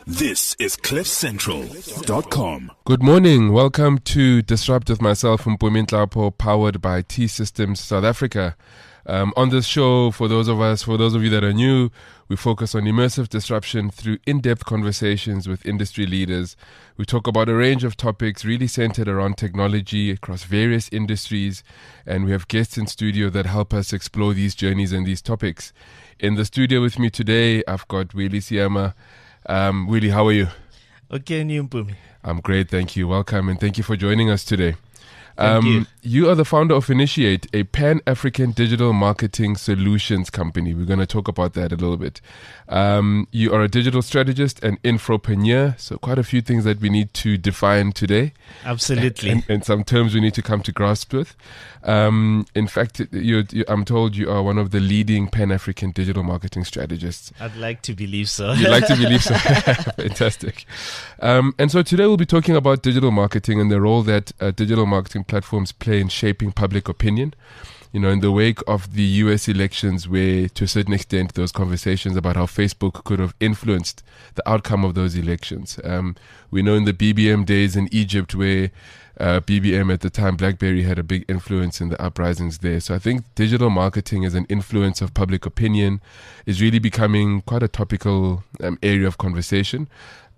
This is CliffCentral.com. Good morning. Welcome to Disrupt with myself, Mpumi Nhlapo, powered by T-Systems South Africa. On this show, for those of you that are new, we focus on immersive disruption through in-depth conversations with industry leaders. We talk about a range of topics really centered around technology across various industries, and we have guests in studio that help us explore these journeys and these topics. In the studio with me today, I've got Willy Seyama. Willy, how are you? Okay, and you, Mpumi? I'm great, thank you. Welcome, and thank you for joining us today. Thank you. You are the founder of Initiate, a pan-African digital marketing solutions company. We're going to talk about that a little bit. You are a digital strategist and infopreneur, so quite a few things that we need to define today. Absolutely. And some terms we need to come to grasp with. In fact, I'm told you are one of the leading pan-African digital marketing strategists. I'd like to believe so. You'd like to believe so. Fantastic. And so today we'll be talking about digital marketing and the role that digital marketing platforms play in shaping public opinion. You know, in the wake of the US elections, where to a certain extent those conversations about how Facebook could have influenced the outcome of those elections. We know in the BBM days in Egypt, where BBM at the time, BlackBerry, had a big influence in the uprisings there. So I think digital marketing as an influence of public opinion is really becoming quite a topical area of conversation.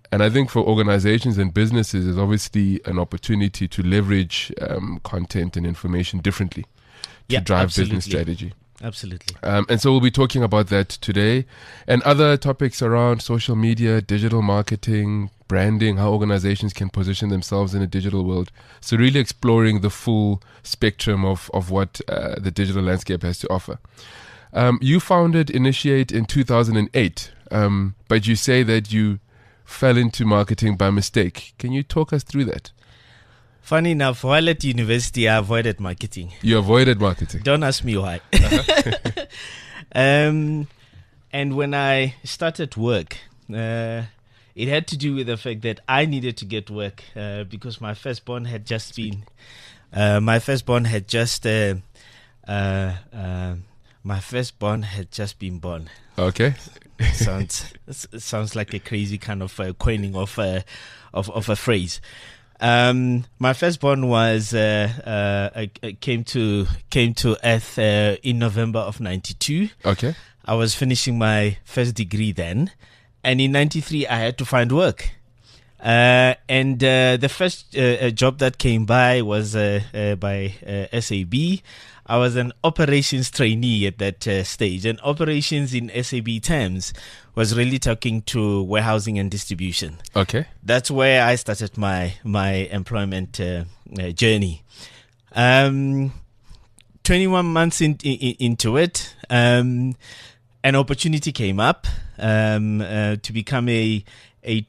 And I think for organizations and businesses, there's obviously an opportunity to leverage content and information differently to drive business strategy. Absolutely. And so we'll be talking about that today and other topics around social media, digital marketing, branding, how organizations can position themselves in a digital world. So really exploring the full spectrum of what the digital landscape has to offer. You founded Initiate in 2008, but you say that you fell into marketing by mistake. Can you talk us through that? Funny enough, while at university, I avoided marketing. You avoided marketing? Don't ask me why. And when I started work, it had to do with the fact that I needed to get work because my firstborn had just been born. Okay. Sounds like a crazy kind of coining of a phrase. My firstborn was came to Earth in November of '92. Okay. I was finishing my first degree then, and in '93 I had to find work. And the first job that came by was by SAB. I was an operations trainee at that stage, and operations in SAB terms was really talking to warehousing and distribution. Okay. That's where I started my employment journey. 21 months into it, an opportunity came up to become a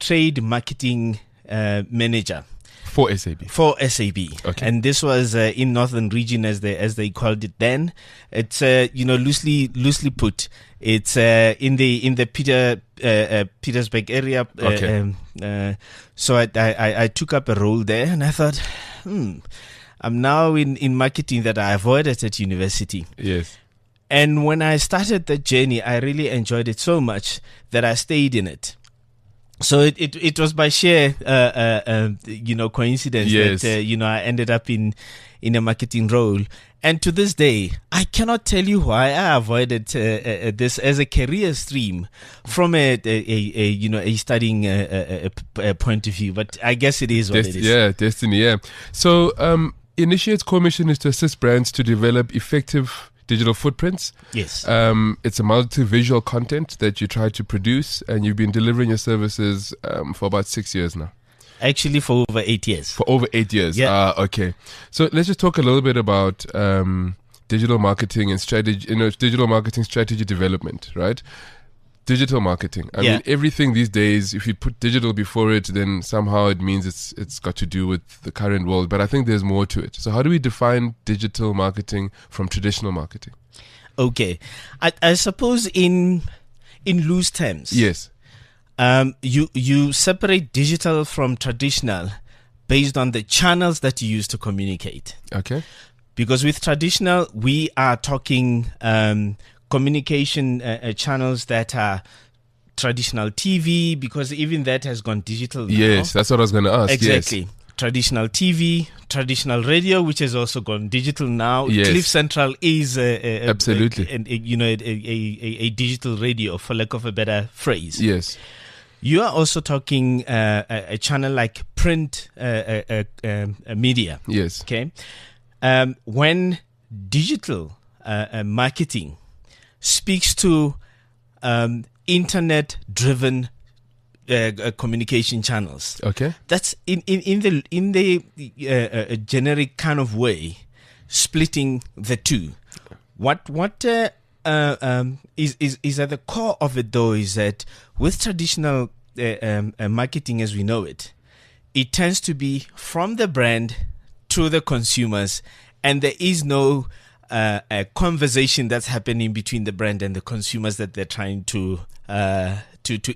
trade marketing manager. For SAB. Okay. And this was in Northern Region as they called it then. It's loosely put. It's in the Petersburg area. Okay. So I took up a role there, and I thought, I'm now in marketing that I avoided at university. Yes. And when I started the journey, I really enjoyed it so much that I stayed in it. So it was by sheer coincidence yes. that I ended up in a marketing role, and to this day I cannot tell you why I avoided this as a career stream from a studying point of view. But I guess it is what it is. Yeah, destiny. Yeah. So Initiate's core mission is to assist brands to develop effective digital footprints. Yes. It's a multi-visual content that you try to produce, and you've been delivering your services for about 6 years now. Actually, for over 8 years. For over 8 years. Yeah. Okay. So let's just talk a little bit about digital marketing and strategy. Digital marketing strategy development, right? Digital marketing. I mean, everything these days, if you put digital before it, then somehow it means it's got to do with the current world. But I think there's more to it. So how do we define digital marketing from traditional marketing? Okay. I suppose in loose terms. Yes. You separate digital from traditional based on the channels that you use to communicate. Okay. Because with traditional, we are talking communication channels that are traditional TV, because even that has gone digital now. Yes, that's what I was going to ask. Exactly. Yes. Traditional TV, traditional radio, which has also gone digital now. Yes. CliffCentral is Absolutely. a digital radio, for lack of a better phrase. Yes. You are also talking a channel like print media. Yes. Okay. When digital marketing speaks to internet-driven communication channels. Okay. That's in the generic kind of way, splitting the two. What is at the core of it, though, is that with traditional marketing as we know it, it tends to be from the brand to the consumers, and there is no a conversation that's happening between the brand and the consumers that they're trying to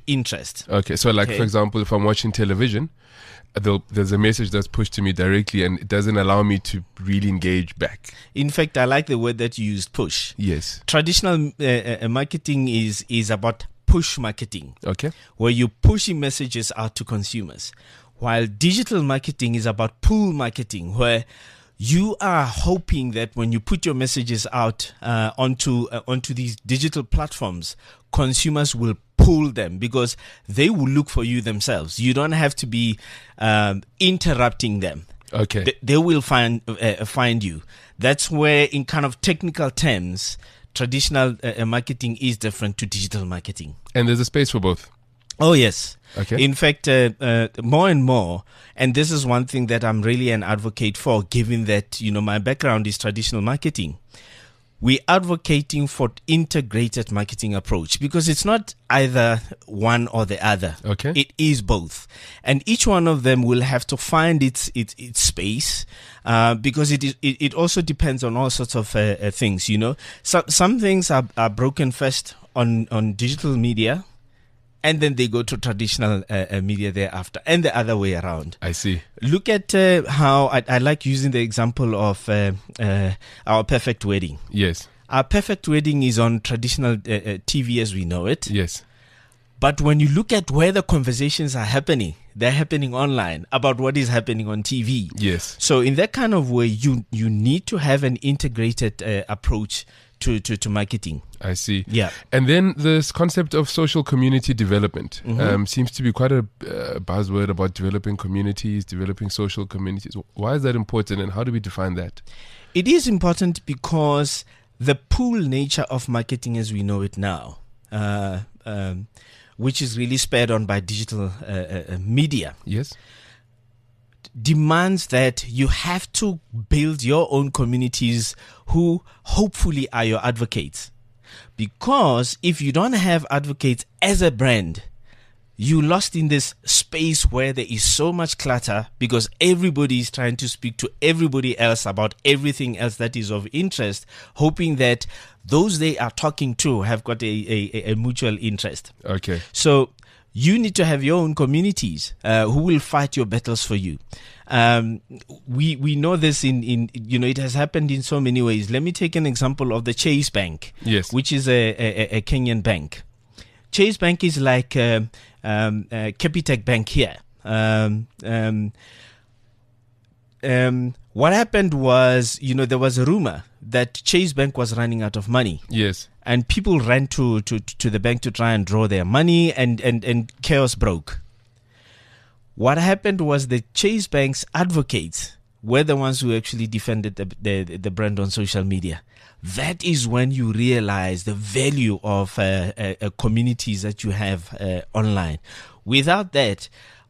interest. Okay, so like, for example, if I'm watching television, there's a message that's pushed to me directly, and it doesn't allow me to really engage back. In fact, I like the word that you used, push. Yes. Traditional marketing is about push marketing. Okay. Where you're pushing messages out to consumers, while digital marketing is about pull marketing, where you are hoping that when you put your messages out onto these digital platforms, consumers will pull them because they will look for you themselves. You don't have to be interrupting them. Okay. They will find you. That's where, in kind of technical terms, traditional marketing is different to digital marketing. And there's a space for both. Oh, yes. Okay. In fact, more and more, and this is one thing that I'm really an advocate for, given that, my background is traditional marketing. We're advocating for integrated marketing approach because it's not either one or the other. Okay. It is both. And each one of them will have to find its space because it also depends on all sorts of things, So, some things are broken first on digital media, and then they go to traditional media thereafter, and the other way around. I see. Look at how I like using the example of our perfect wedding. Yes. Our perfect wedding is on traditional TV as we know it. Yes. But when you look at where the conversations are happening, they're happening online about what is happening on TV. Yes. So in that kind of way, you need to have an integrated approach to marketing. I see. Yeah. And then this concept of social community development seems to be quite a buzzword about developing communities, developing social communities. Why is that important, and how do we define that? It is important because the pull nature of marketing as we know it now, which is really spurred on by digital media. Yes. Demands that you have to build your own communities who hopefully are your advocates. Because if you don't have advocates as a brand, you lost in this space where there is so much clutter because everybody is trying to speak to everybody else about everything else that is of interest, hoping that those they are talking to have got a mutual interest. Okay. So you need to have your own communities who will fight your battles for you. We know this in it has happened in so many ways. Let me take an example of the Chase Bank, yes, which is a Kenyan bank. Chase Bank is like Capitec Bank here. What happened was, there was a rumor that Chase Bank was running out of money. Yes. And people ran to the bank to try and draw their money, and chaos broke. What happened was the Chase Bank's advocates were the ones who actually defended the brand on social media. That is when you realize the value of communities that you have online. Without that,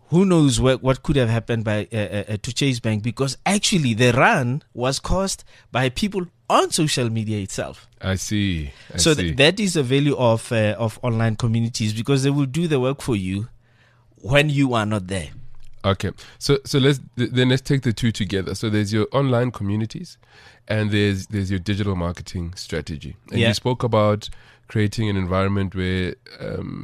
who knows what could have happened to Chase Bank, because actually the run was caused by people on social media itself. I see. So that is the value of online communities, because they will do the work for you when you are not there. Okay, so let's take the two together. So there's your online communities, and there's your digital marketing strategy. And you spoke about creating an environment where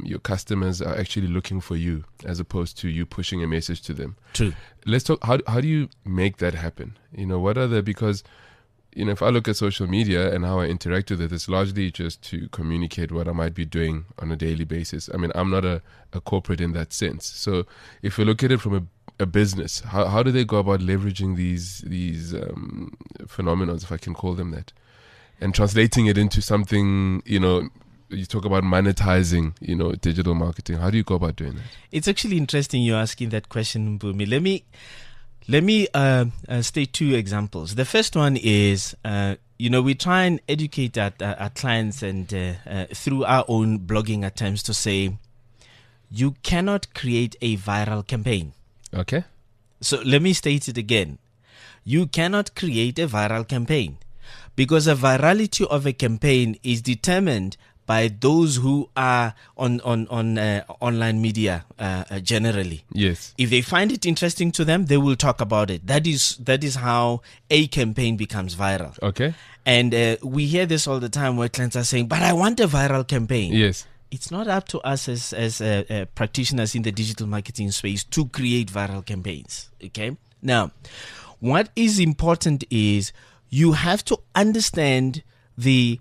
your customers are actually looking for you as opposed to you pushing a message to them. True. Let's talk. How do you make that happen? What are because if I look at social media and how I interact with it, it's largely just to communicate what I might be doing on a daily basis. I mean, I'm not a corporate in that sense. So if we look at it from a business, how do they go about leveraging these phenomena, if I can call them that, and translating it into something, you talk about monetizing, digital marketing. How do you go about doing that? It's actually interesting you're asking that question, Mpumi. Let me state two examples. The first one is, we try and educate our clients and through our own blogging at times to say, you cannot create a viral campaign. Okay. So let me state it again. You cannot create a viral campaign because the virality of a campaign is determined by those who are on online media generally. Yes. If they find it interesting to them, they will talk about it. That is how a campaign becomes viral. Okay. And we hear this all the time where clients are saying, but I want a viral campaign. Yes. It's not up to us as practitioners in the digital marketing space to create viral campaigns. Okay. Now, what is important is you have to understand the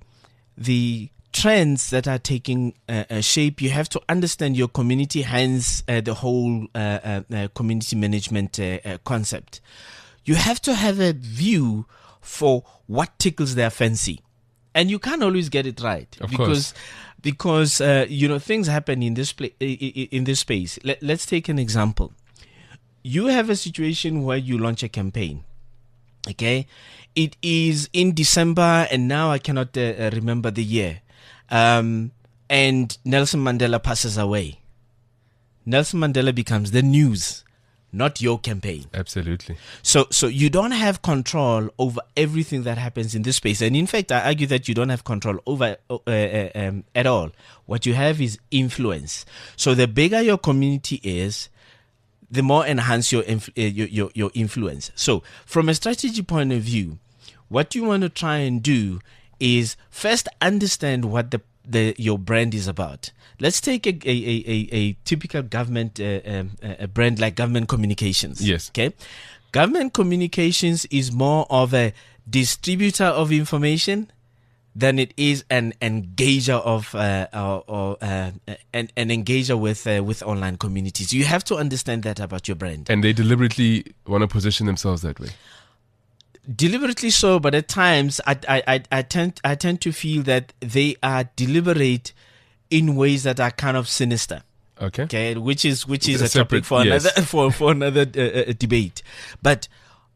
trends that are taking shape. You have to understand your community, hence the whole community management concept. You have to have a view for what tickles their fancy, and you can't always get it right because things happen in this in this space. Let's take an example. You have a situation where you launch a campaign. Okay, it is in December, and now I cannot remember the year. And Nelson Mandela passes away. Nelson Mandela becomes the news, not your campaign. Absolutely. So you don't have control over everything that happens in this space. And in fact, I argue that you don't have control over at all. What you have is influence. So the bigger your community is, the more enhance your influence. So from a strategy point of view, what you want to try and do is first understand what your brand is about. Let's take a typical government a brand like government communications. Yes. Okay. Government communications is more of a distributor of information than it is an engager of an engager with online communities. You have to understand that about your brand. And they deliberately want to position themselves that way. Deliberately so, but at times I tend to feel that they are deliberate in ways that are kind of sinister. Okay, which is a topic for another debate. But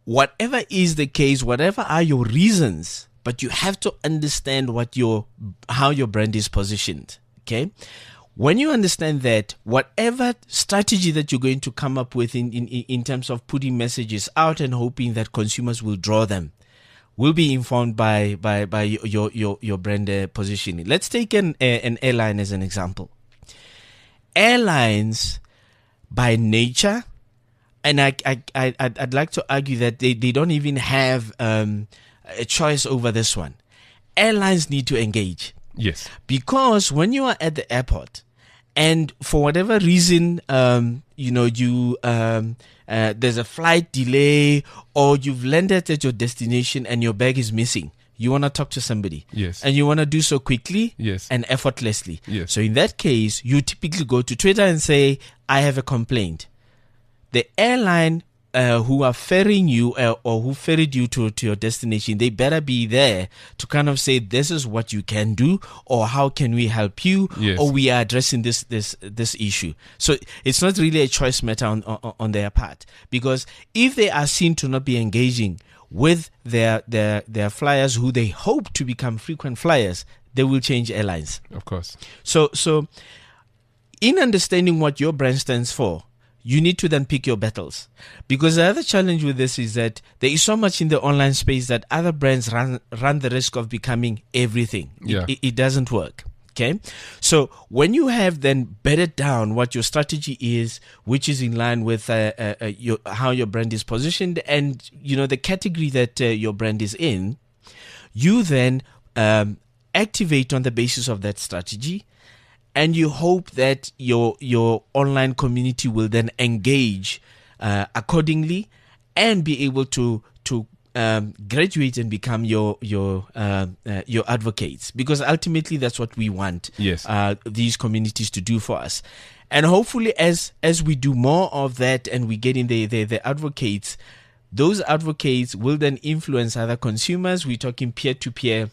whatever is the case, whatever are your reasons, but you have to understand how your brand is positioned. Okay. When you understand that, whatever strategy that you're going to come up with in terms of putting messages out and hoping that consumers will draw them, will be informed by your brand positioning. Let's take an airline as an example. Airlines, by nature, and I'd like to argue that they don't even have a choice over this one. Airlines need to engage. Yes. Because when you are at the airport and for whatever reason, there's a flight delay or you've landed at your destination and your bag is missing, you want to talk to somebody. Yes. And you want to do so quickly. Yes. And effortlessly. Yes. So in that case, you typically go to Twitter and say, I have a complaint. The airline who are ferrying you or who ferried you to your destination, they better be there to kind of say, this is what you can do, or how can we help you, yes, or we are addressing this issue. So it's not really a choice matter on their part, because if they are seen to not be engaging with their flyers who they hope to become frequent flyers, they will change airlines. Of course. So in understanding what your brand stands for, you need to then pick your battles, because the other challenge with this is that there is so much in the online space that other brands run the risk of becoming everything. Yeah. It doesn't work. Okay. So when you have then bedded down what your strategy is, which is in line with how your brand is positioned and, the category that your brand is in, you then activate on the basis of that strategy. And you hope that your online community will then engage accordingly and be able to graduate and become your advocates, because ultimately that's what we want. Yes. These communities to do for us, and hopefully as we do more of that and we get in the advocates, those advocates will then influence other consumers. We're talking peer-to-peer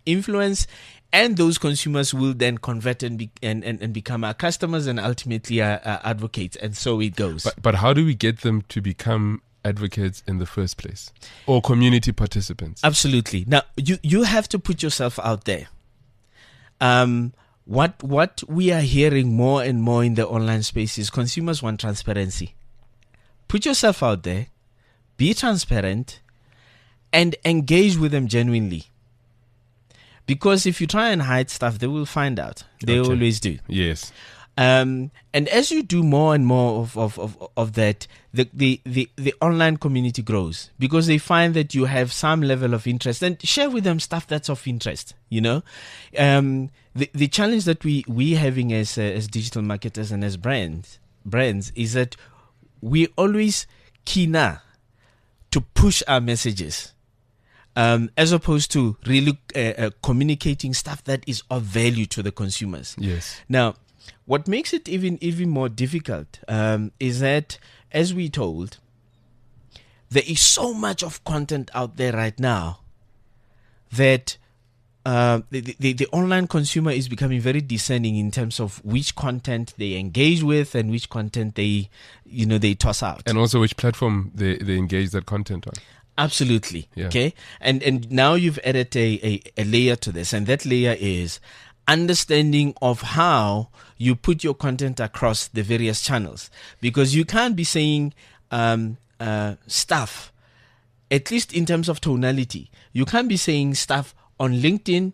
influence, and those consumers will then convert and become our customers and ultimately our advocates, and so it goes. But how do we get them to become advocates in the first place, or community participants? Absolutely. Now you have to put yourself out there. What we are hearing more and more in the online space is consumers want transparency. Put yourself out there, be transparent, and engage with them genuinely. Because if you try and hide stuff, they will find out. They always do. Yes. And as you do more and more of that, the online community grows, because they find that you have some level of interest, and share with them stuff that's of interest. The challenge that we having as digital marketers and as brands is that we always keener to push our messages, as opposed to really communicating stuff that is of value to the consumers. Yes. Now, what makes it even more difficult is that, as we told, there is so much of content out there right now that the online consumer is becoming very discerning in terms of which content they engage with and which content they toss out, and also which platform they engage that content on. Absolutely. Yeah. Okay. And now you've added a layer to this, and that layer is understanding of how you put your content across the various channels, because you can't be saying stuff, at least in terms of tonality, you can't be saying stuff on LinkedIn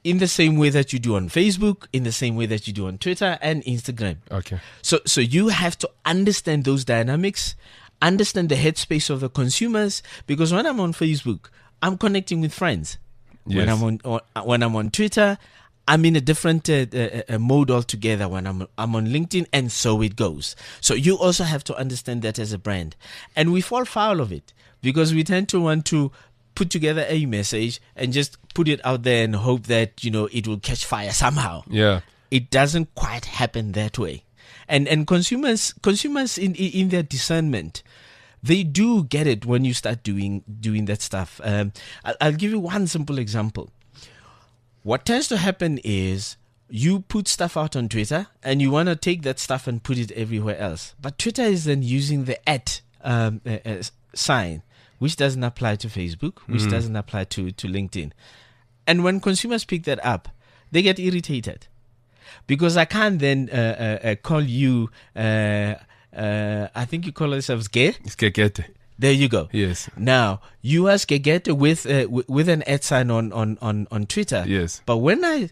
in the same way that you do on Facebook, in the same way that you do on Twitter and Instagram. Okay. So you have to understand those dynamics, understand the headspace of the consumers, because when I'm on Facebook, I'm connecting with friends. Yes. When I'm on Twitter, I'm in a different mode altogether. When I'm on LinkedIn, and so it goes. So you also have to understand that as a brand, and we fall foul of it because we tend to want to put together a message and just put it out there and hope that it will catch fire somehow. Yeah, it doesn't quite happen that way. And consumers in their discernment, they do get it when you start doing that stuff. I'll give you one simple example. What tends to happen is you put stuff out on Twitter and you want to take that stuff and put it everywhere else. But Twitter is then using the sign, which doesn't apply to Facebook, which doesn't apply to LinkedIn. And when consumers pick that up, they get irritated. Because I can't then call you, I think you call yourselves gay. Skegete. There you go. Yes. Now, you are Skegete with an @ sign on Twitter. Yes. But when I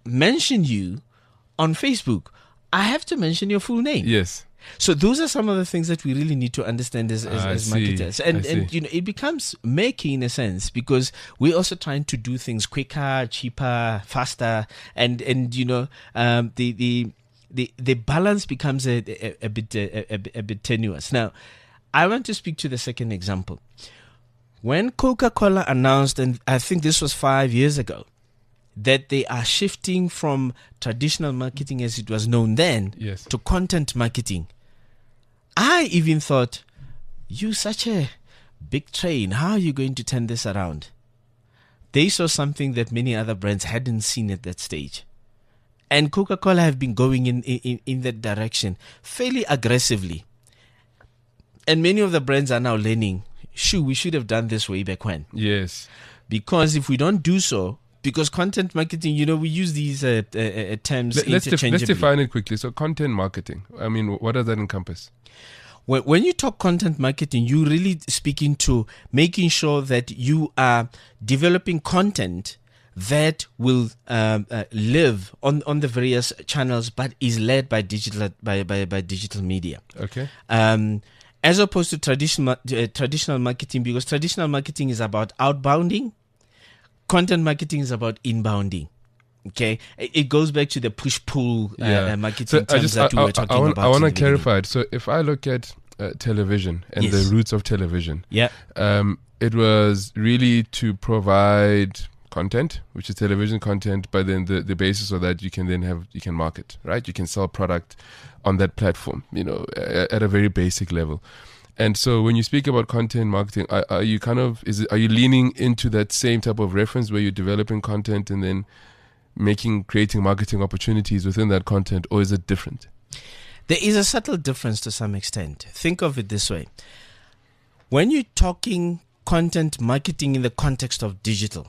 mention you on Facebook, I have to mention your full name. Yes. So those are some of the things that we really need to understand as marketers. And it becomes murky in a sense, because we're also trying to do things quicker, cheaper, faster, and the balance becomes a bit tenuous. Now, I want to speak to the second example. When Coca-Cola announced, and I think this was 5 years ago, that they are shifting from traditional marketing as it was known then, yes, to content marketing, I even thought, you such a big train, how are you going to turn this around? They saw something that many other brands hadn't seen at that stage. And Coca-Cola have been going in that direction fairly aggressively. And many of the brands are now learning, we should have done this way back when. Yes. Because if we don't do so, because content marketing, we use these terms interchangeably. Let's define it quickly. So content marketing, I mean, what does that encompass? When you talk content marketing, you really speaking to making sure that you are developing content that will live on the various channels, but is led by digital media. Okay. As opposed to traditional marketing, because traditional marketing is about outbounding, content marketing is about inbounding. Okay, it goes back to the push-pull marketing terms that we were talking about. I want to clarify it. So if I look at television and Yes. the roots of television. Yeah. It was really to provide content, which is television content, but then the basis of that you can market, right? You can sell product on that platform, at a very basic level. And so when you speak about content marketing, are you leaning into that same type of reference where you're developing content and then creating marketing opportunities within that content, or is it different? There is a subtle difference to some extent. Think of it this way. When you're talking content marketing in the context of digital,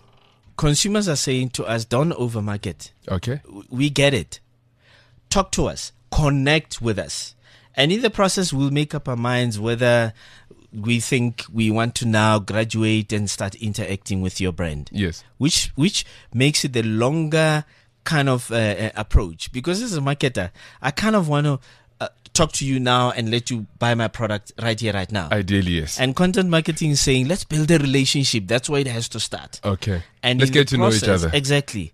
consumers are saying to us, don't overmarket. Okay. We get it. Talk to us. Connect with us. And in the process, we'll make up our minds whether we think we want to now graduate and start interacting with your brand. Yes. Which makes it the longer kind of approach. Because as a marketer, I kind of want to talk to you now and let you buy my product right here, right now. Ideally, yes. And content marketing is saying, let's build a relationship. That's where it has to start. Okay. And let's get to know each other. Exactly.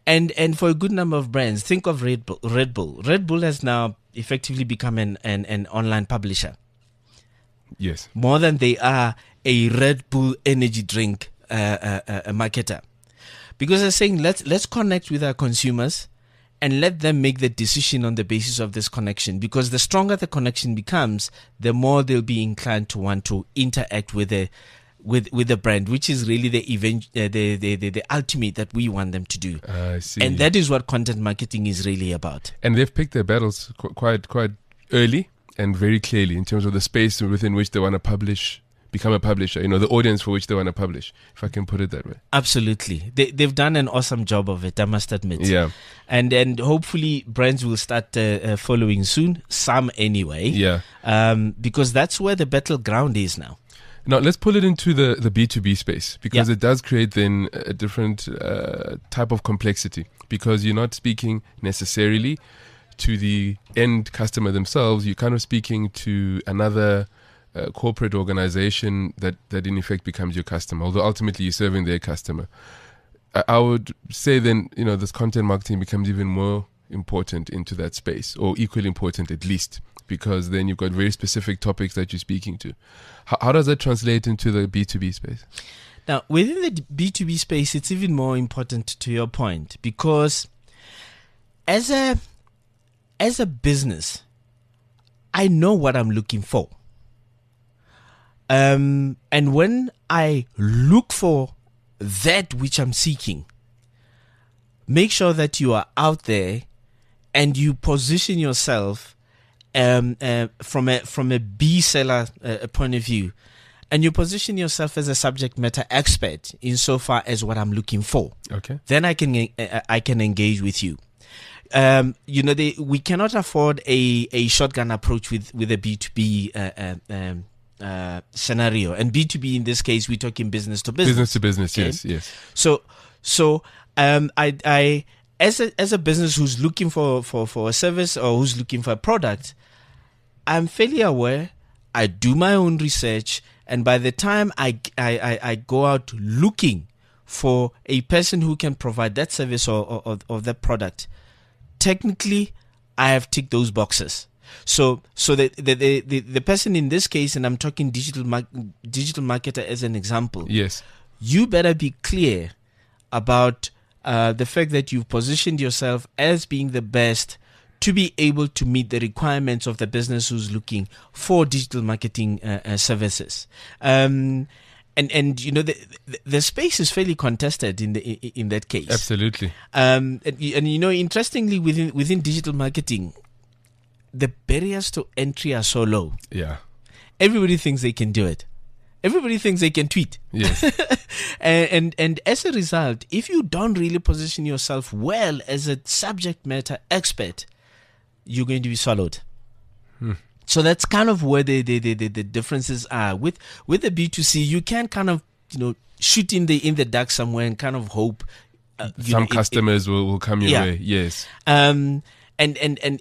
And for a good number of brands, think of Red Bull. Red Bull has now effectively become an online publisher. Yes. More than they are a Red Bull energy drink a marketer. Because they're saying, let's connect with our consumers and let them make the decision on the basis of this connection. Because the stronger the connection becomes, the more they'll be inclined to want to interact with the brand, which is really the ultimate that we want them to do. I see. And that is what content marketing is really about. And they've picked their battles quite early and very clearly in terms of the space within which they want to become a publisher, the audience for which they want to publish, if I can put it that way. Absolutely. They've done an awesome job of it, I must admit. Yeah. And hopefully brands will start following soon, some anyway. Yeah. Because that's where the battleground is now. Now, let's pull it into the B2B space, because Yeah. it does create then a different type of complexity, because you're not speaking necessarily to the end customer themselves. You're kind of speaking to another corporate organization that in effect becomes your customer, although ultimately you're serving their customer. I would say then, this content marketing becomes even more important into that space, or equally important at least, because then you've got very specific topics that you're speaking to. How does that translate into the B2B space? Now, within the B2B space, it's even more important, to your point, because as a business, I know what I'm looking for. And when I look for that which I'm seeking, make sure that you are out there and you position yourself from a B seller point of view, and you position yourself as a subject matter expert insofar as what I'm looking for. Okay. Then I can engage with you. We cannot afford a shotgun approach with a B2B scenario. And B2B in this case, we're talking business to business. Business to business, okay? Yes. So I as a business who's looking for a service or who's looking for a product, I'm fairly aware. I do my own research, and by the time I go out looking for a person who can provide that service or that product, technically I have ticked those boxes. So the person in this case, and I'm talking digital marketer as an example. Yes. You better be clear about the fact that you've positioned yourself as being the best to be able to meet the requirements of the business who's looking for digital marketing services. And the space is fairly contested in that case. Absolutely. Interestingly, within digital marketing, the barriers to entry are so low. Yeah. Everybody thinks they can do it. Everybody thinks they can tweet. Yes. and as a result, if you don't really position yourself well as a subject matter expert, you're going to be swallowed. So that's kind of where the differences are. With the B2C, you can kind of shoot in the dark somewhere and kind of hope some customers will come your way. Yes. And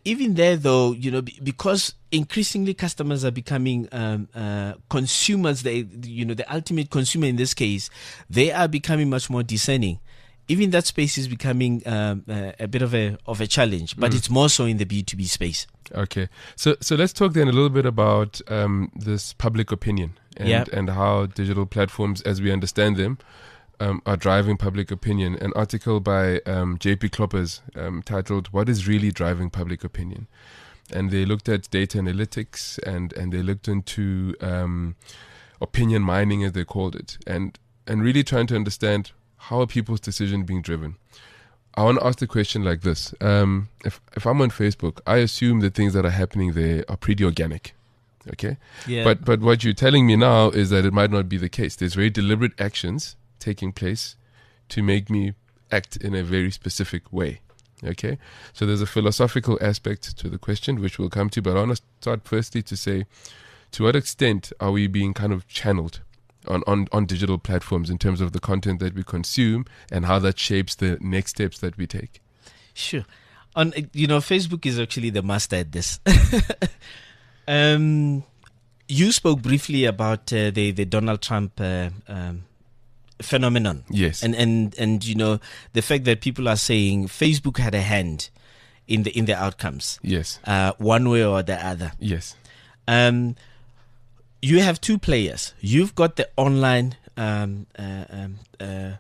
even there, though, because increasingly customers are becoming consumers, the ultimate consumer in this case, they are becoming much more discerning. even that space is becoming a bit of a challenge, but it's more so in the B2B space. Okay, so let's talk then a little bit about this public opinion and how digital platforms, as we understand them, are driving public opinion. An article by JP Kloppers titled "What is really driving public opinion?" And they looked at data analytics and they looked into opinion mining, as they called it, and really trying to understand how are people's decisions being driven. I want to ask the question like this. If I'm on Facebook, I assume the things that are happening there are pretty organic. Okay? Yeah. But what you're telling me now is that it might not be the case. There's very deliberate actions taking place to make me act in a very specific way. Okay? So there's a philosophical aspect to the question, which we'll come to, but I want to start firstly to say, to what extent are we being kind of channeled on digital platforms in terms of the content that we consume and how that shapes the next steps that we take? Sure. Facebook is actually the master at this. You spoke briefly about the Donald Trump phenomenon. Yes. And the fact that people are saying Facebook had a hand in the outcomes. Yes. One way or the other. Yes. You have two players. You've got the online, the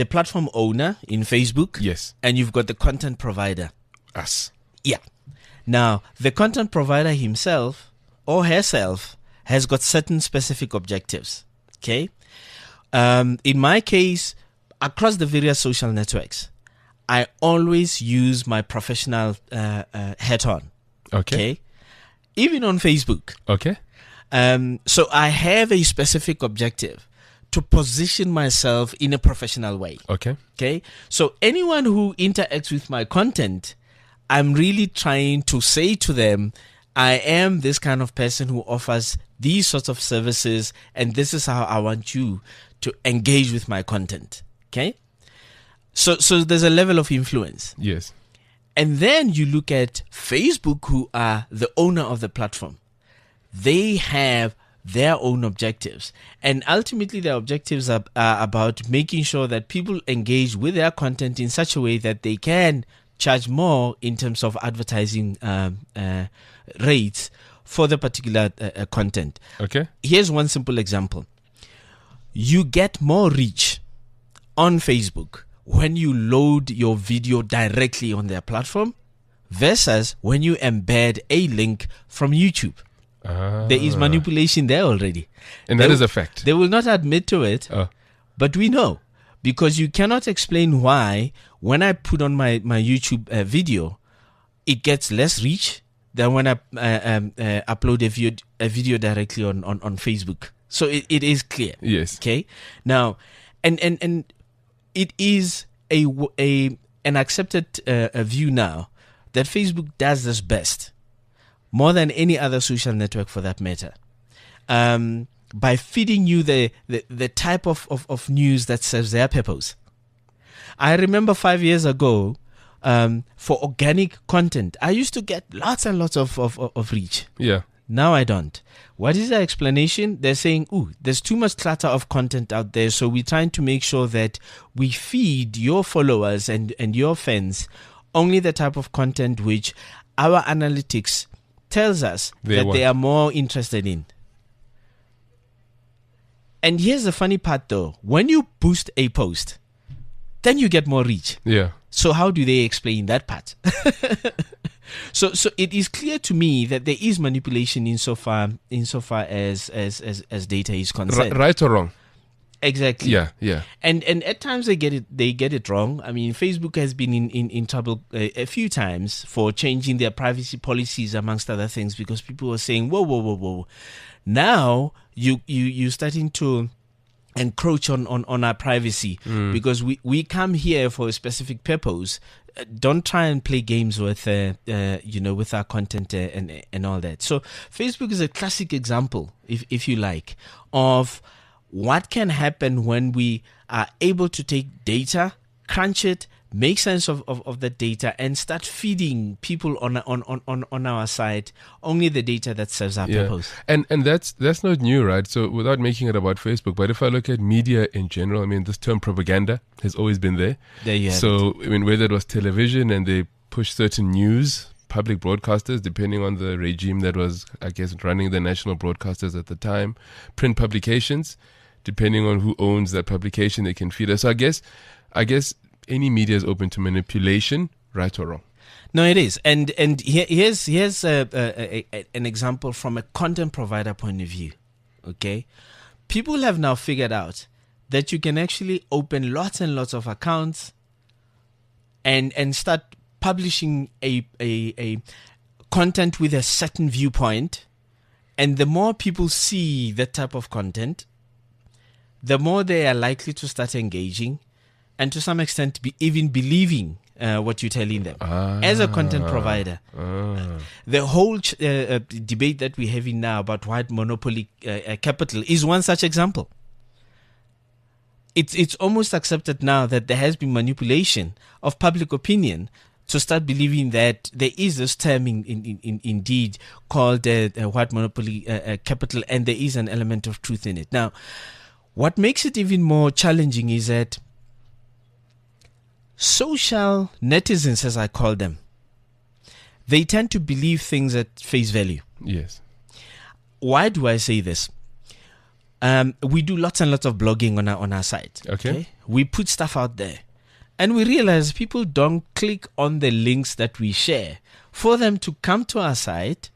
platform owner in Facebook. Yes. And you've got the content provider. Us. Yeah. Now, the content provider himself or herself has got certain specific objectives. Okay. In my case, across the various social networks, I always use my professional hat on. Okay. Even on Facebook. Okay. So I have a specific objective to position myself in a professional way. Okay. Okay. So anyone who interacts with my content, I'm really trying to say to them, I am this kind of person who offers these sorts of services, and this is how I want you to engage with my content. Okay. So there's a level of influence. Yes. And then you look at Facebook, who are the owner of the platform. They have their own objectives. And ultimately, their objectives are about making sure that people engage with their content in such a way that they can charge more in terms of advertising rates for the particular content. Okay. Here's one simple example. You get more reach on Facebook when you load your video directly on their platform versus when you embed a link from YouTube. There is manipulation there already. And that is a fact. They will not admit to it, but we know. Because you cannot explain why when I put on my YouTube video, it gets less reach than when I upload a video directly on Facebook. So it is clear. Yes. Okay. Now, and it is an accepted view now that Facebook does this best, more than any other social network for that matter, by feeding you the type of news that serves their purpose. I remember 5 years ago, for organic content, I used to get lots and lots of reach. Yeah. Now I don't. What is the explanation? They're saying, there's too much clutter of content out there, so we're trying to make sure that we feed your followers and your fans only the type of content which our analytics tells us they are more interested in. And here's the funny part though. When you boost a post, then you get more reach. Yeah. So how do they explain that part? So it is clear to me that there is manipulation insofar as data is concerned. Right or wrong? Exactly. Yeah. And at times they get it wrong. I mean, Facebook has been in trouble a few times for changing their privacy policies, amongst other things, because people were saying, whoa. Now you're starting to encroach on our privacy because we come here for a specific purpose. Don't try and play games with with our content and all that. So Facebook is a classic example, if you like, of what can happen when we are able to take data, crunch it, make sense of the data, and start feeding people on our side only the data that serves our purpose. And that's not new, right? So without making it about Facebook, but if I look at media in general, I mean, this term propaganda has always been there. There you have so, it. I mean, whether it was television and they push certain news, public broadcasters, depending on the regime that was, I guess, running the national broadcasters at the time, print publications, depending on who owns that publication, they can feed us. So I guess any media is open to manipulation, right or wrong. No, it is. And here's an example from a content provider point of view. Okay, people have now figured out that you can actually open lots and lots of accounts and start publishing a content with a certain viewpoint, and the more people see that type of content, the more they are likely to start engaging, and to some extent even believing what you're telling them as a content provider. The whole debate that we're having now about white monopoly capital is one such example. It's almost accepted now that there has been manipulation of public opinion to start believing that there is this term indeed called white monopoly capital, and there is an element of truth in it. Now, what makes it even more challenging is that social netizens, as I call them, they tend to believe things at face value. Yes. Why do I say this? We do lots and lots of blogging on our site. Okay. We put stuff out there, and we realize people don't click on the links that we share for them to come to our site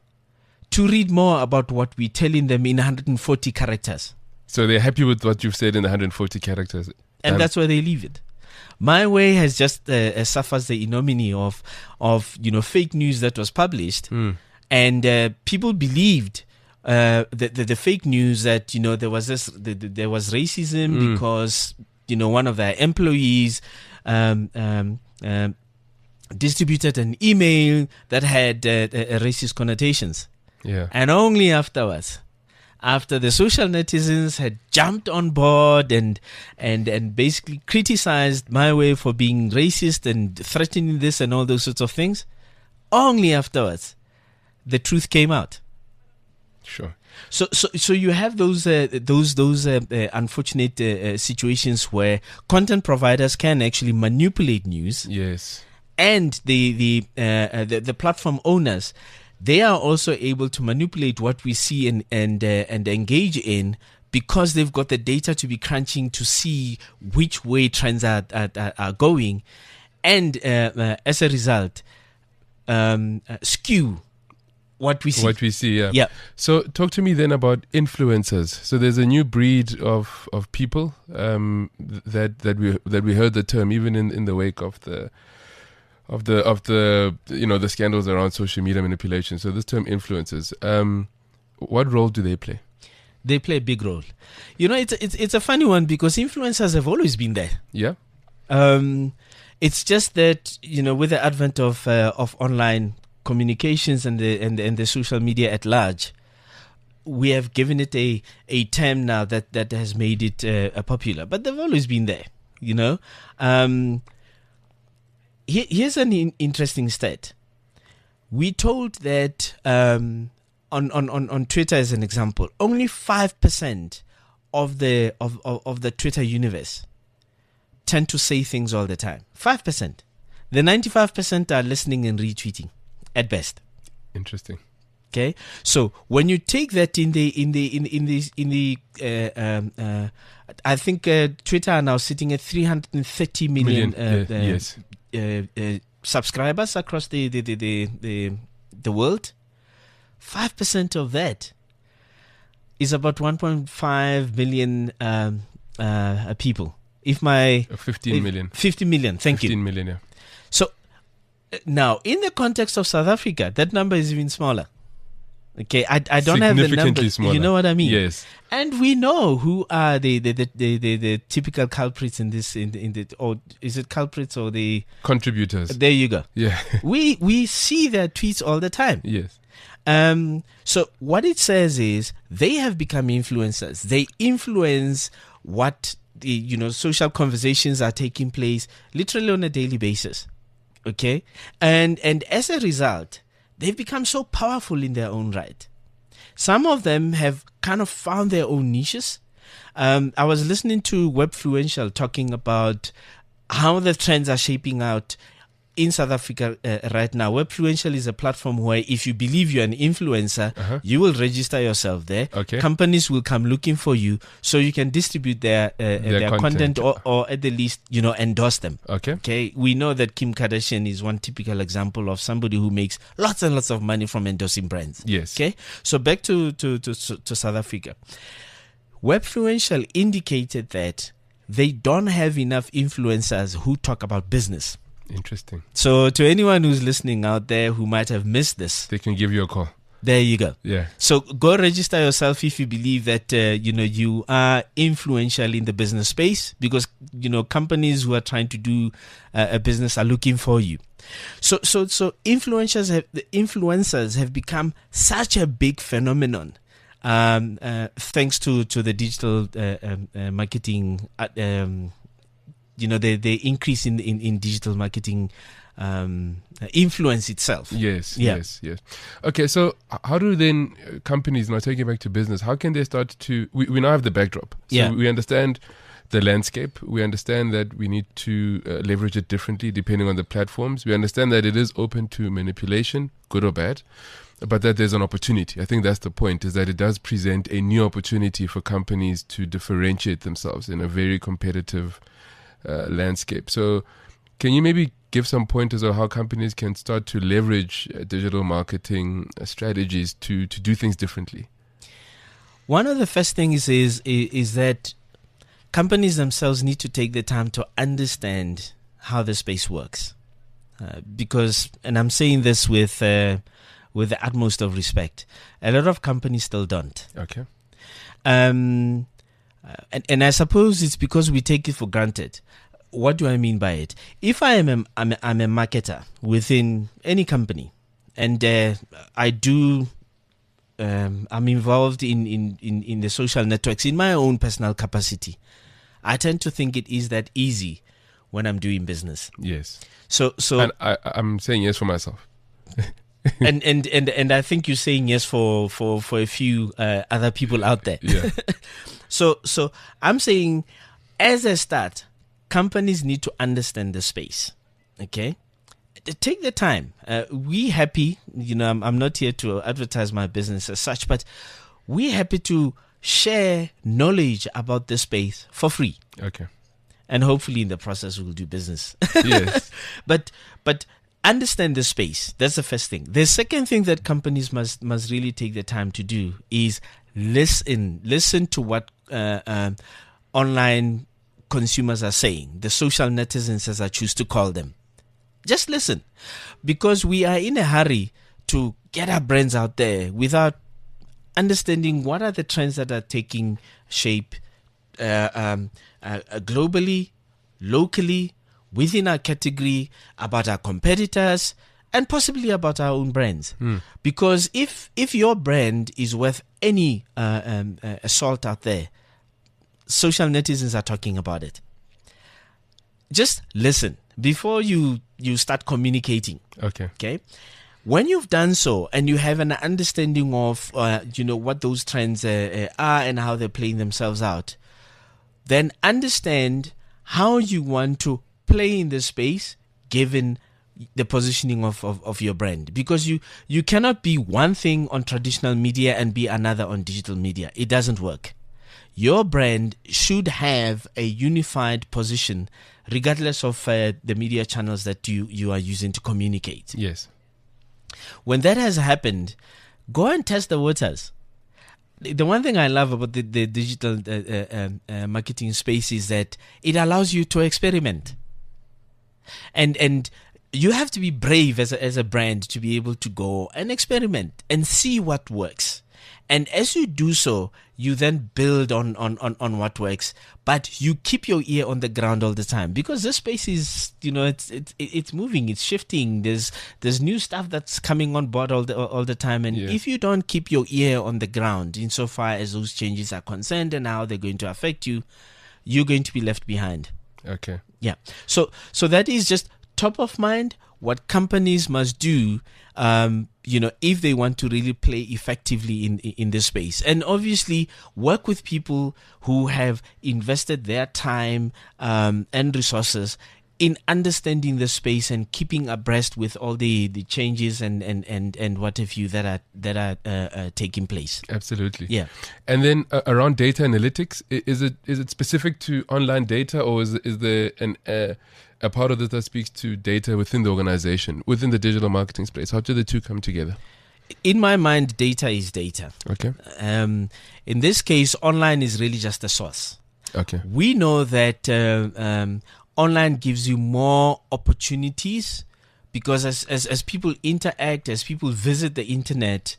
to read more about what we're telling them in 140 characters. So they're happy with what you've said in 140 characters. And that's where they leave it. My way has just suffers the ignominy of fake news that was published, and people believed the fake news that there was racism because one of their employees distributed an email that had racist connotations. Yeah. And only afterwards, after the social netizens had jumped on board and basically criticized my way for being racist and threatening this and all those sorts of things, only afterwards the truth came out. Sure. So you have those unfortunate situations where content providers can actually manipulate news. Yes. And the platform owners, they are also able to manipulate what we see and engage in, because they've got the data to be crunching to see which way trends are going, and as a result, skew what we see. What we see, yeah. Yeah. So talk to me then about influencers. So there's a new breed of people that we heard the term even in the wake of the the scandals around social media manipulation. So this term influencers, what role do they play? They play a big role. It's a funny one because influencers have always been there. Yeah. It's just that with the advent of online communications and the social media at large, we have given it a term now that has made it popular. But they've always been there. Here's an interesting stat. We told that on Twitter, as an example, only 5% of the Twitter universe tend to say things all the time. 5%. The 95% are listening and retweeting at best. Interesting. Okay, so when you take that in the I think Twitter are now sitting at 330 million yes. Subscribers across the world. 5% of that is about 1.5 million people. 15 million. 50 million. Thank you. 15 million. Yeah. So now, in the context of South Africa, that number is even smaller. Okay, I don't have the number. Smaller. You know what I mean? Yes. And we know who are the typical culprits in this or is it culprits or the contributors? There you go. Yeah. we see their tweets all the time. Yes. So what it says is they have become influencers. They influence what social conversations are taking place literally on a daily basis. Okay, and as a result, they've become so powerful in their own right. Some of them have kind of found their own niches. I was listening to Webfluential talking about how the trends are shaping out in South Africa right now. Webfluential is a platform where if you believe you're an influencer, you will register yourself there. Okay. Companies will come looking for you so you can distribute their content or at the least, endorse them. Okay. We know that Kim Kardashian is one typical example of somebody who makes lots and lots of money from endorsing brands. Yes. Okay. So back to South Africa. Webfluential indicated that they don't have enough influencers who talk about business. Interesting. So to anyone who's listening out there who might have missed this, they can give you a call. There you go. Yeah. So go register yourself if you believe that you are influential in the business space, because companies who are trying to do a business are looking for you. So influencers have become such a big phenomenon. Thanks to the digital marketing, the increase in digital marketing influence itself. Yes. Okay, so how do then companies, now taking it back to business, how can they start to, we now have the backdrop. So we understand the landscape. We understand that we need to leverage it differently depending on the platforms. We understand that it is open to manipulation, good or bad, but that there's an opportunity. I think that's the point, is that it does present a new opportunity for companies to differentiate themselves in a very competitive landscape. So can you maybe give some pointers on how companies can start to leverage digital marketing strategies to do things differently? One of the first things is that companies themselves need to take the time to understand how the space works. Because, and I'm saying this with the utmost of respect, a lot of companies still don't. Okay. And I suppose it's because we take it for granted. What do I mean by it? If I'm a marketer within any company, and I'm involved in the social networks in my own personal capacity, I tend to think it is that easy when I'm doing business. Yes. So and I'm saying yes for myself. and I think you're saying yes for a few other people out there. Yeah. So I'm saying, as a start, companies need to understand the space. Okay, take the time. We happy. I'm not here to advertise my business as such, but we're happy to share knowledge about the space for free. Okay. And hopefully, in the process, we'll do business. Yes. But understand the space. That's the first thing. The second thing that companies must really take the time to do is listen to what online consumers are saying, the social netizens, as I choose to call them. Just listen, because we are in a hurry to get our brands out there without understanding what are the trends that are taking shape globally, locally, within our category, about our competitors, and possibly about our own brands. Because if your brand is worth any assault out there, social netizens are talking about it. Just listen before you start communicating. Okay. When you've done so and you have an understanding of what those trends are and how they're playing themselves out, then understand how you want to play in the space given the positioning of your brand. Because you cannot be one thing on traditional media and be another on digital media. It doesn't work. Your brand should have a unified position regardless of the media channels that you are using to communicate. Yes. When that has happened, go and test the waters. The one thing I love about the digital marketing space is that it allows you to experiment. And you have to be brave as a brand to be able to go and experiment and see what works. And as you do so, you then build on what works, but you keep your ear on the ground all the time, because this space is, it's moving, it's shifting. There's new stuff that's coming on board all the time, and if you don't keep your ear on the ground insofar as those changes are concerned and how they're going to affect you, you're going to be left behind. Okay. Yeah. So that is just top of mind, what companies must do, if they want to really play effectively in this space. And obviously work with people who have invested their time and resources in understanding the space and keeping abreast with all the changes and what have you that are taking place. Absolutely. Yeah. And then around data analytics, is it specific to online data, or is there a part of this that speaks to data within the organization, within the digital marketing space? How do the two come together? In my mind, data is data. Okay. In this case, online is really just a source. Okay. We know that online gives you more opportunities because as people interact, as people visit the internet,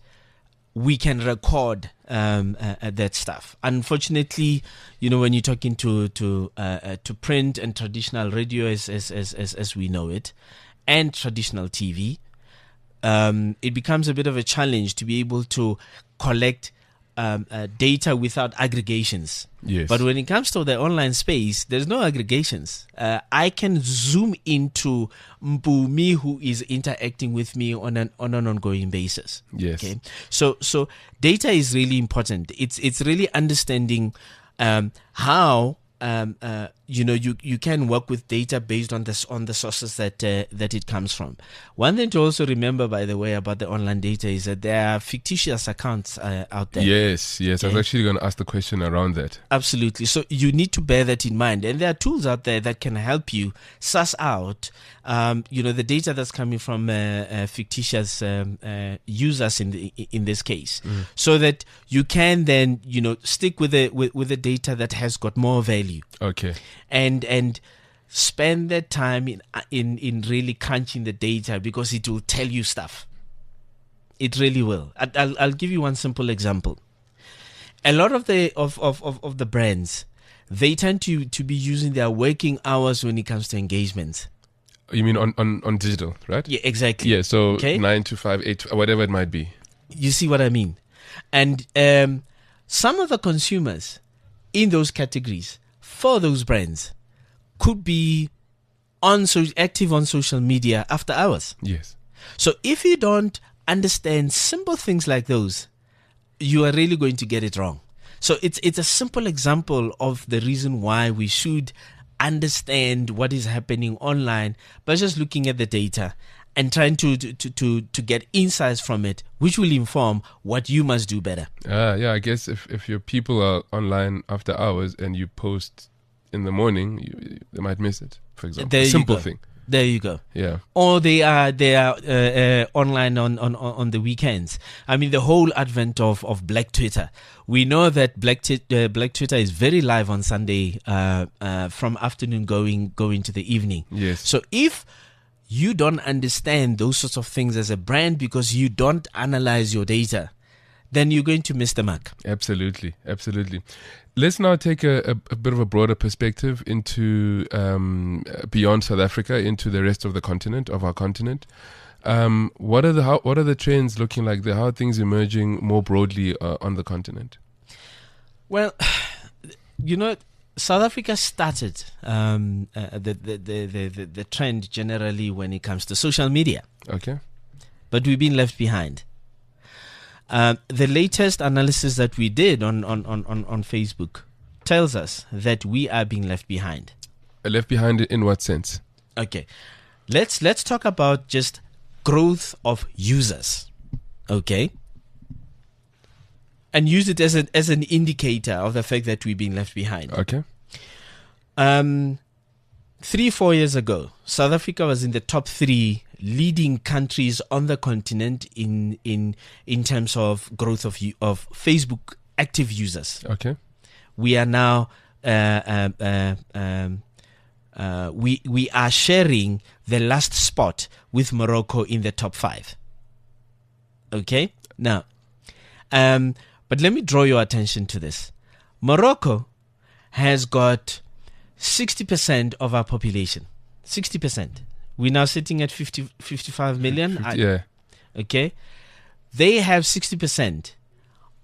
we can record that stuff. Unfortunately, when you're talking to print and traditional radio as we know it, and traditional TV, it becomes a bit of a challenge to be able to collect data without aggregations. Yes. But when it comes to the online space, there's no aggregations. I can zoom into Mpumi, who is interacting with me on an ongoing basis. Yes. Okay. So data is really important. It's really understanding how you can work with data based on the sources that it comes from. One thing to also remember, by the way, about the online data is that there are fictitious accounts out there. Yes. Okay. I was actually going to ask the question around that. Absolutely. So you need to bear that in mind, and there are tools out there that can help you suss out, the data that's coming from fictitious users in this case, so that you can then stick with the data that has got more value. Okay. And spend that time in really crunching the data, because it will tell you stuff. It really will. I'll give you one simple example. A lot of the brands, they tend to be using their working hours when it comes to engagements. You mean on digital, right? Yeah, exactly. Yeah, so Okay. 9 to 5, 8, whatever it might be. You see what I mean? And some of the consumers in those categories for those brands could be active on social media after hours. Yes. So if you don't understand simple things like those, you are really going to get it wrong. So it's a simple example of the reason why we should understand what is happening online by just looking at the data and trying to get insights from it, which will inform what you must do better. Yeah, I guess if your people are online after hours and you post in the morning, they might miss it, for example. There a you simple go. thing. There you go. Yeah. Or they are online on the weekends. I mean, the whole advent of Black Twitter. We know that Black Twitter is very live on Sunday from afternoon going to the evening. Yes. So if you don't understand those sorts of things as a brand because you don't analyze your data, then you're going to miss the mark. Absolutely. Let's now take a bit of a broader perspective into beyond South Africa, into the rest of our continent. What are the trends looking like there? How are things emerging more broadly on the continent? Well, South Africa started the trend generally when it comes to social media. Okay. But we've been left behind. The latest analysis that we did on Facebook tells us that we are being left behind. Left behind in what sense? Okay. Let's talk about just growth of users. Okay. And use it as an indicator of the fact that we've been left behind. Okay. 3-4 years ago, South Africa was in the top 3 leading countries on the continent in terms of growth of Facebook active users. Okay. We are now we are sharing the last spot with Morocco in the top 5. Okay. Now, but let me draw your attention to this. Morocco has got 60% of our population. 60%. We're now sitting at 55 million. Yeah. Okay. They have 60%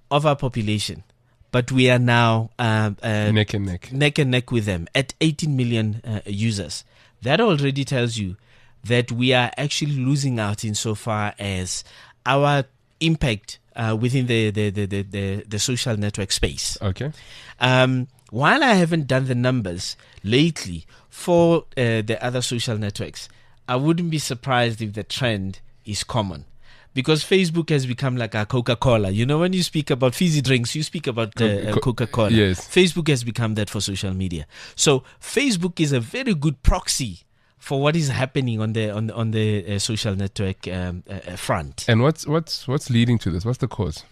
of our population. but we are now neck and neck with them at 18 million users. That already tells you that we are actually losing out insofar as our impact within the social network space. Okay. While I haven't done the numbers lately for the other social networks, I wouldn't be surprised if the trend is common. Because Facebook has become like a Coca-Cola. You know, when you speak about fizzy drinks, you speak about Coca-Cola. Yes. Facebook has become that for social media. So Facebook is a very good proxy for what is happening on the social network front. And what's leading to this? What's the cause?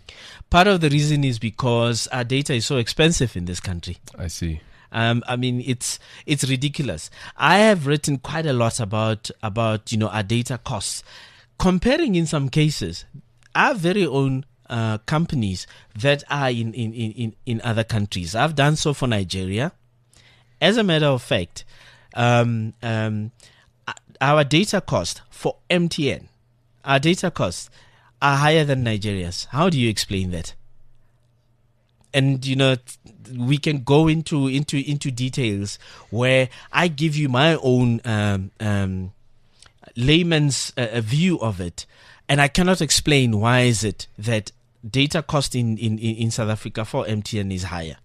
Part of the reason is because our data is so expensive in this country. I see. I mean, it's ridiculous. I have written quite a lot about our data costs. Comparing in some cases our very own companies that are in other countries. I've done so for Nigeria. As a matter of fact, our data cost for MTN, our data costs are higher than Nigeria's. How do you explain that? And we can go into details where I give you my own layman's view of it, and I cannot explain why is it that data cost in South Africa for MTN is higher.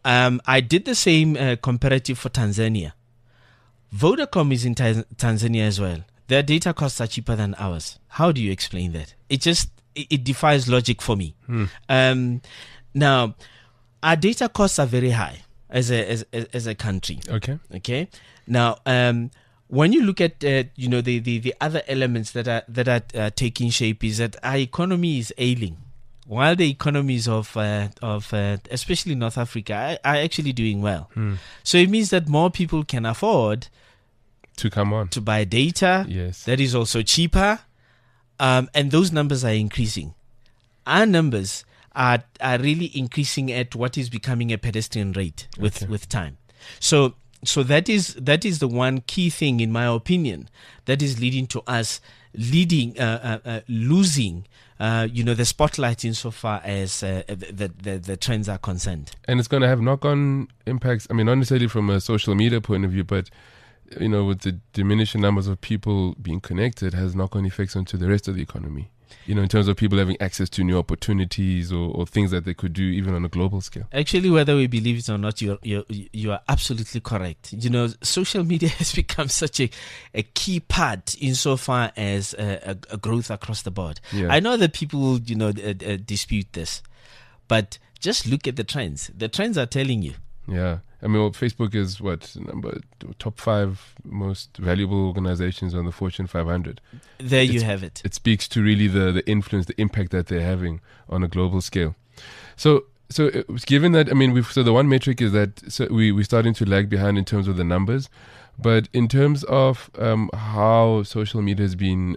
I did the same comparative for Tanzania. Vodacom is in Tanzania as well. Their data costs are cheaper than ours. How do you explain that? It defies logic for me. Now, our data costs are very high as a country. Okay. Now, when you look at the other elements that are taking shape, is that our economy is ailing, while the economies of especially North Africa are actually doing well. So it means that more people can afford to come on to buy data. Yes, that is also cheaper, and those numbers are increasing. Our numbers are really increasing at what is becoming a pedestrian rate with time. So that is the one key thing, in my opinion, that is leading to us losing the spotlight insofar as the trends are concerned. And it's going to have knock-on impacts. I mean, not necessarily from a social media point of view, but with the diminishing numbers of people being connected, has knock-on effects onto the rest of the economy. In terms of people having access to new opportunities or things that they could do even on a global scale. Actually, whether we believe it or not, you are absolutely correct. Social media has become such a key part insofar as a growth across the board. Yeah. I know that people, dispute this, but just look at the trends. The trends are telling you. Yeah. I mean, Facebook is top 5 most valuable organizations on the Fortune 500. You have it. It speaks to really the influence, the impact that they're having on a global scale. So given that, I mean, the one metric is that we're starting to lag behind in terms of the numbers, but in terms of how social media has been,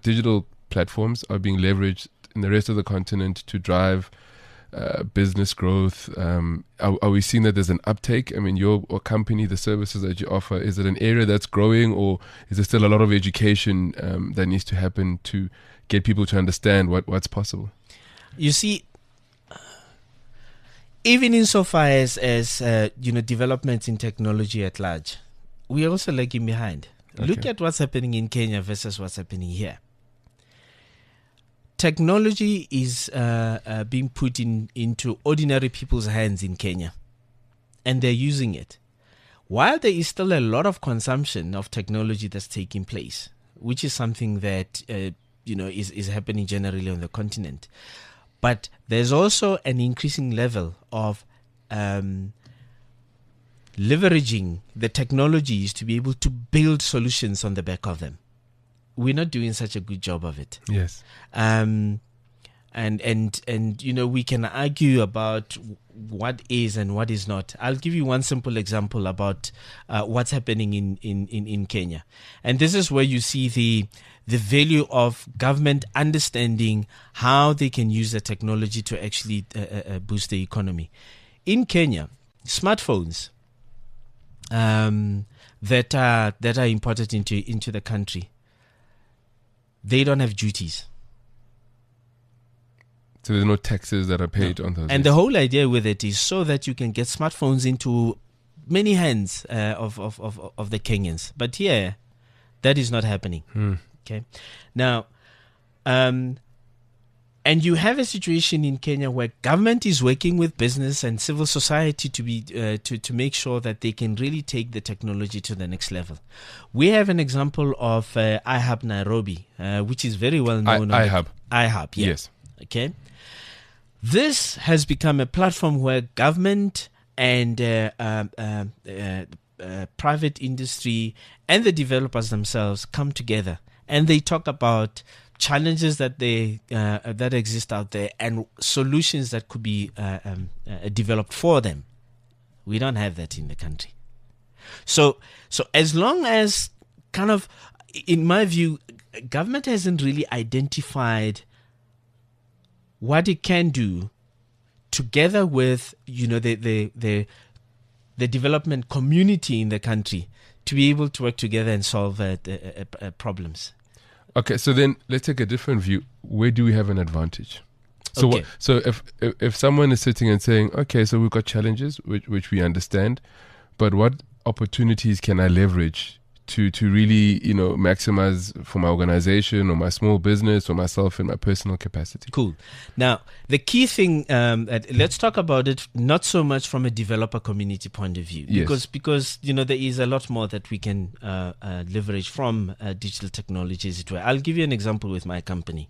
digital platforms are being leveraged in the rest of the continent to drive business growth, are we seeing that there's an uptake? I mean, your company, the services that you offer, is it an area that's growing, or is there still a lot of education that needs to happen to get people to understand what's possible? You see, even insofar as developments in technology at large, we're also lagging behind. Okay. Look at what's happening in Kenya versus what's happening here. Technology is being put into ordinary people's hands in Kenya, and they're using it. While there is still a lot of consumption of technology that's taking place, which is something that is happening generally on the continent, but there's also an increasing level of leveraging the technologies to be able to build solutions on the back of them. We're not doing such a good job of it. Yes. And we can argue about what is and what is not. I'll give you one simple example about what's happening in Kenya. And this is where you see the value of government understanding how they can use the technology to actually boost the economy. In Kenya, smartphones that are imported into the country, they don't have duties. So there's no taxes that are paid on those. And the whole idea with it is so that you can get smartphones into many hands of the Kenyans. But here, that is not happening. Okay. Now, and you have a situation in Kenya where government is working with business and civil society to be to make sure that they can really take the technology to the next level. We have an example of iHub Nairobi, which is very well known. iHub, yeah. Yes. Okay. This has become a platform where government and private industry and the developers themselves come together, and they talk about challenges that that exist out there and solutions that could be developed for them. We don't have that in the country. So as long as kind of, in my view, government hasn't really identified what it can do together with, the development community in the country to be able to work together and solve problems. Okay, so then let's take a different view. Where do we have an advantage? So Okay. so if someone is sitting and saying, okay, so we've got challenges which we understand, but what opportunities can I leverage to really maximize for my organization or my small business or myself in my personal capacity? Cool. Now, the key thing, let's talk about it not so much from a developer community point of view, Yes. because there is a lot more that we can leverage from digital technologies. I'll give you an example with my company.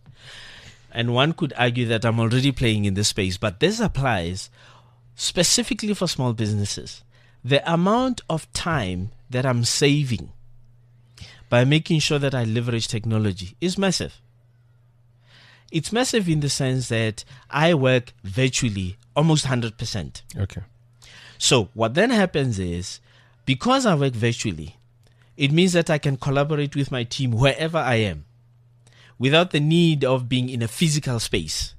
And one could argue that I'm already playing in this space, but this applies specifically for small businesses. The amount of time that I'm saving by making sure that I leverage technology is massive. It's massive in the sense that I work virtually almost 100%. Okay. So what then happens is, because I work virtually, it means that I can collaborate with my team wherever I am without the need of being in a physical space.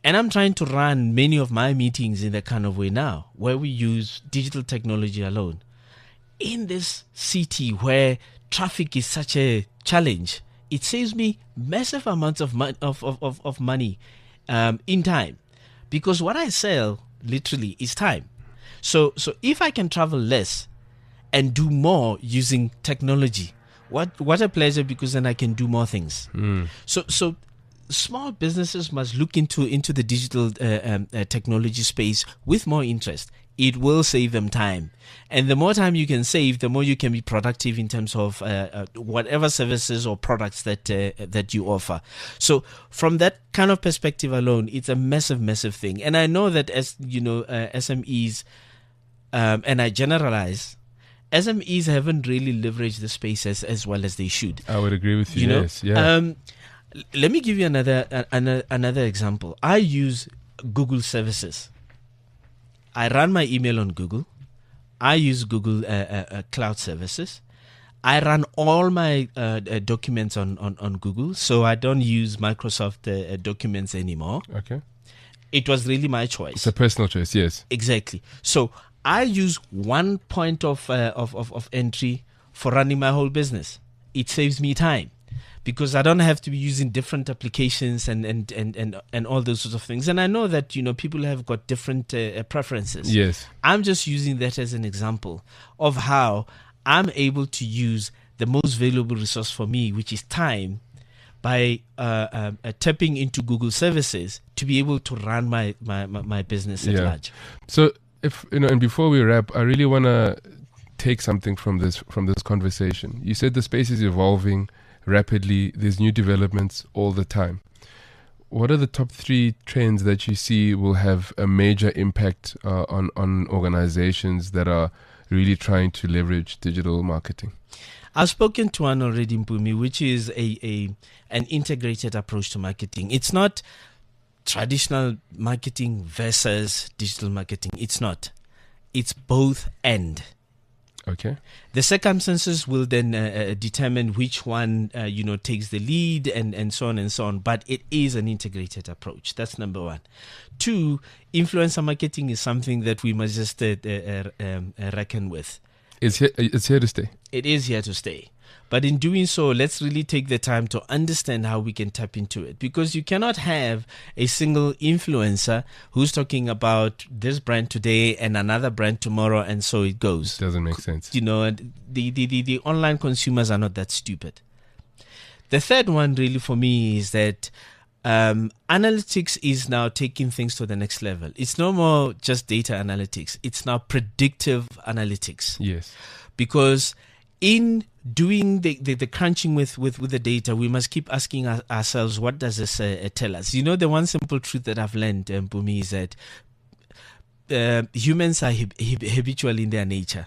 And I'm trying to run many of my meetings in that kind of way now, where we use digital technology alone. In this city where traffic is such a challenge, it saves me massive amounts of money in time, because what I sell literally is time. So if I can travel less and do more using technology, what a pleasure, because then I can do more things. So small businesses must look into the digital technology space with more interest. It will save them time. And the more time you can save, the more you can be productive in terms of whatever services or products that you offer. So from that kind of perspective alone, it's a massive, massive thing. And I know that, as SMEs, and I generalize, SMEs haven't really leveraged the space as well as they should. I would agree with you. Yes. Yeah. Let me give you another example. I use Google services. I run my email on Google. I use Google cloud services. I run all my documents on Google, so I don't use Microsoft documents anymore. Okay. It was really my choice. It's a personal choice, yes. Exactly. So I use one point of entry for running my whole business. It saves me time, because I don't have to be using different applications and all those sorts of things. And I know that, people have got different preferences. Yes. I'm just using that as an example of how I'm able to use the most valuable resource for me, which is time, by tapping into Google services to be able to run my business at large. So if and before we wrap, I really want to take something from this conversation. You said the space is evolving rapidly. There's new developments all the time. What are the top 3 trends that you see will have a major impact on organizations that are really trying to leverage digital marketing? I've spoken to one already, Mpumi, which is an integrated approach to marketing. It's not traditional marketing versus digital marketing. It's not. It's both and. Okay. The circumstances will then determine which one takes the lead and so on and so on. But it is an integrated approach. That's number 1. 2, influencer marketing is something that we must just reckon with. It's here to stay. It is here to stay. But in doing so, let's really take the time to understand how we can tap into it, because you cannot have a single influencer who's talking about this brand today and another brand tomorrow, and so it goes. Doesn't make sense. You know, the online consumers are not that stupid. The third one really for me is that analytics is now taking things to the next level. It's no more just data analytics. It's now predictive analytics. Yes. Because in doing the crunching with the data, we must keep asking ourselves, what does this tell us? You know, the one simple truth that I've learned, Mpumi, is that humans are habitual in their nature.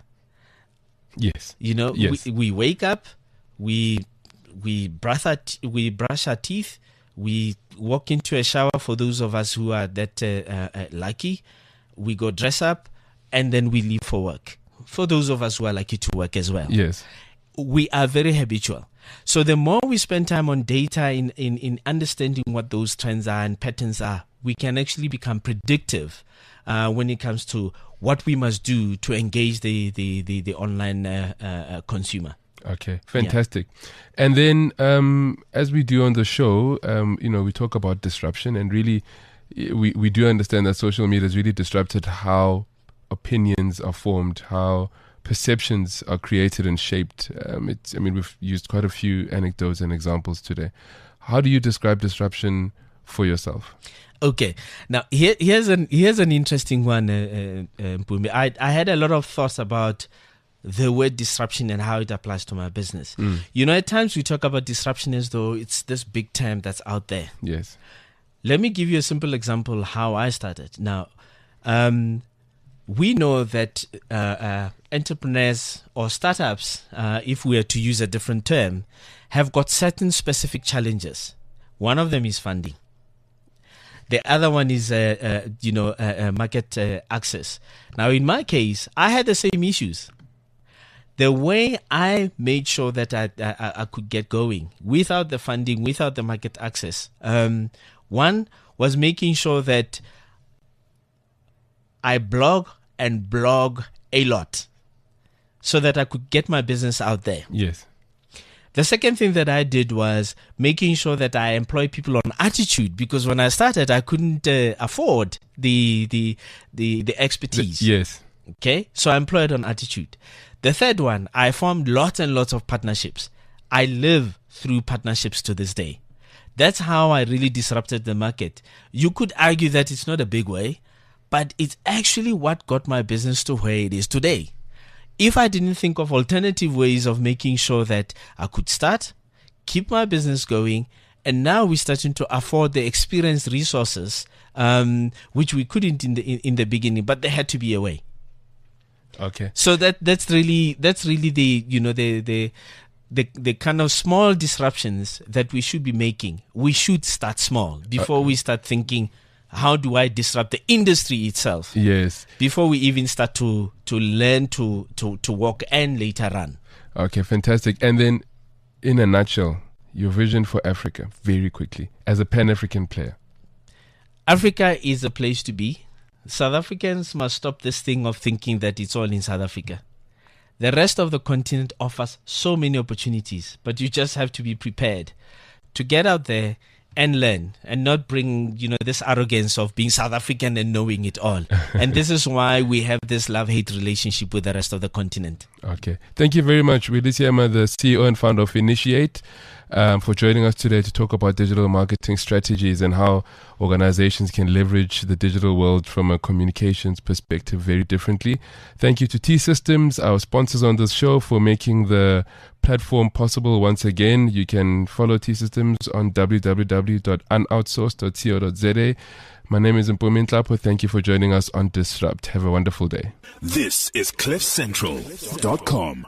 Yes. You know, yes. we wake up, we brush our teeth, we walk into a shower for those of us who are that lucky. We go dress up, and then we leave for work. For those of us who are lucky to work as well. Yes. We are very habitual. So the more we spend time on data in understanding what those trends are and patterns are, we can actually become predictive when it comes to what we must do to engage the online consumer. Okay, fantastic. Yeah. And then as we do on the show, we talk about disruption, and really we do understand that social media has really disrupted how opinions are formed, how perceptions are created and shaped. We've used quite a few anecdotes and examples today. How do you describe disruption for yourself? Okay, now here's an interesting one, Mpumi. I had a lot of thoughts about the word disruption and how it applies to my business. You know, at times we talk about disruption as though it's this big term that's out there. Yes. Let me give you a simple example how I started. Now, we know that entrepreneurs or startups, if we are to use a different term, have got certain specific challenges. One of them is funding. The other one is, market access. Now, in my case, I had the same issues. The way I made sure that I could get going without the funding, without the market access, one was making sure that I blog a lot so that I could get my business out there. Yes. The second thing that I did was making sure that I employ people on attitude, because when I started, I couldn't afford the expertise. Yes. Okay. So I employed on attitude. The third one, I formed lots and lots of partnerships. I live through partnerships to this day. That's how I really disrupted the market. You could argue that it's not a big way, but it's actually what got my business to where it is today. If I didn't think of alternative ways of making sure that I could start, keep my business going, and now we're starting to afford the experienced resources, which we couldn't in the beginning, but there had to be a way. Okay. So that's really the kind of small disruptions that we should be making. We should start small before we start thinking, how do I disrupt the industry itself? Yes. Before we even start to learn to walk and later run. Okay, fantastic. And then, in a nutshell, your vision for Africa, very quickly, as a Pan-African player. Africa is a place to be. South Africans must stop this thing of thinking that it's all in South Africa. The rest of the continent offers so many opportunities, but you just have to be prepared to get out there and learn, and not bring, this arrogance of being South African and knowing it all. And this is why we have this love-hate relationship with the rest of the continent. Okay. Thank you very much, Willy Seyama, the CEO and founder of Initiate, for joining us today to talk about digital marketing strategies and how organizations can leverage the digital world from a communications perspective very differently. Thank you to T-Systems, our sponsors on this show, for making the platform possible. Once again, you can follow T-Systems on www.unoutsourced.co.za. My name is Mpumi Nhlapo. Thank you for joining us on Disrupt. Have a wonderful day. This is CliffCentral.com.